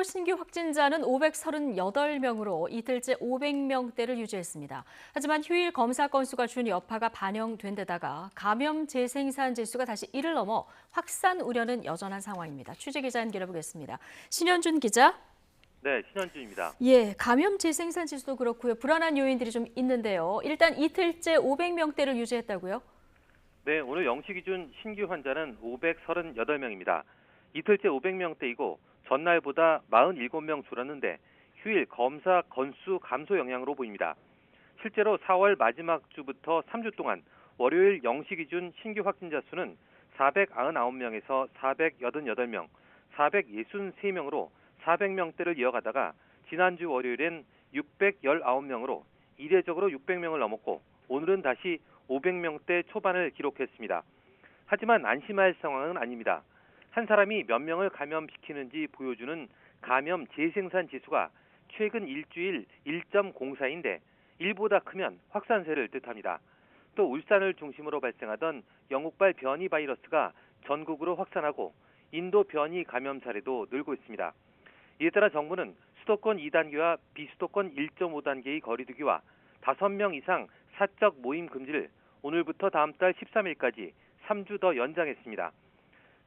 하루 신규 확진자는 538명으로 이틀째 500명대를 유지했습니다. 하지만 휴일 검사 건수가 준 여파가 반영된 데다가 감염 재생산 지수가 다시 1을 넘어 확산 우려는 여전한 상황입니다. 취재기자 연결해 보겠습니다. 신현준 기자. 네, 신현준입니다. 감염 재생산 지수도 그렇고요. 불안한 요인들이 좀 있는데요. 일단 이틀째 500명대를 유지했다고요? 네, 오늘 0시 기준 신규 환자는 538명입니다. 이틀째 500명대이고 전날보다 47명 줄었는데 휴일 검사 건수 감소 영향으로 보입니다. 실제로 4월 마지막 주부터 3주 동안 월요일 0시 기준 신규 확진자 수는 499명에서 488명, 463명으로 400명대를 이어가다가 지난주 월요일엔 619명으로 이례적으로 600명을 넘었고 오늘은 다시 500명대 초반을 기록했습니다. 하지만 안심할 상황은 아닙니다. 한 사람이 몇 명을 감염시키는지 보여주는 감염 재생산 지수가 최근 일주일 1.04인데 1보다 크면 확산세를 뜻합니다. 또 울산을 중심으로 발생하던 영국발 변이 바이러스가 전국으로 확산하고 인도 변이 감염 사례도 늘고 있습니다. 이에 따라 정부는 수도권 2단계와 비수도권 1.5단계의 거리두기와 5명 이상 사적 모임 금지를 오늘부터 다음 달 13일까지 3주 더 연장했습니다.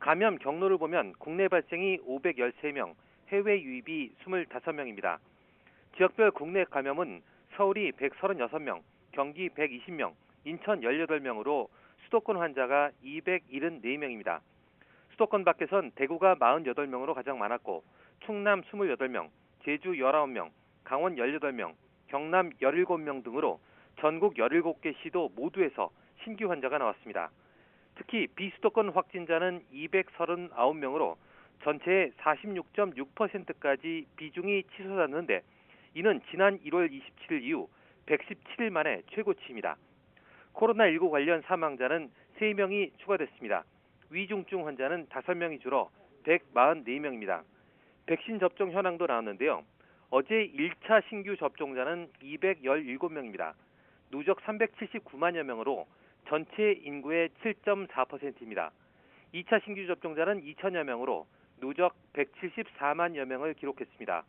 감염 경로를 보면 국내 발생이 513명, 해외 유입이 25명입니다. 지역별 국내 감염은 서울이 136명, 경기 120명, 인천 18명으로 수도권 환자가 274명입니다. 수도권 밖에선 대구가 48명으로 가장 많았고 충남 28명, 제주 19명, 강원 18명, 경남 17명 등으로 전국 17개 시도 모두에서 신규 환자가 나왔습니다. 특히 비수도권 확진자는 239명으로 전체의 46.6%까지 비중이 치솟았는데 이는 지난 1월 27일 이후 117일 만에 최고치입니다. 코로나19 관련 사망자는 3명이 추가됐습니다. 위중증 환자는 5명이 줄어 144명입니다. 백신 접종 현황도 나왔는데요. 어제 1차 신규 접종자는 217명입니다. 누적 379만여 명으로 전체 인구의 7.4%입니다. 2차 신규 접종자는 2천여 명으로 누적 174만여 명을 기록했습니다.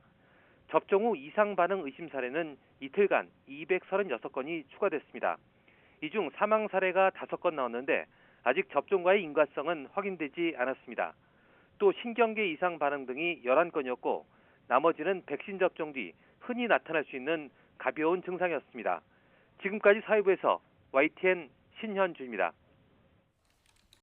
접종 후 이상 반응 의심 사례는 이틀간 236건이 추가됐습니다. 이 중 사망 사례가 5건 나왔는데 아직 접종과의 인과성은 확인되지 않았습니다. 또 신경계 이상 반응 등이 11건이었고 나머지는 백신 접종 뒤 흔히 나타날 수 있는 가벼운 증상이었습니다. 지금까지 사회부에서 YTN 신현주입니다.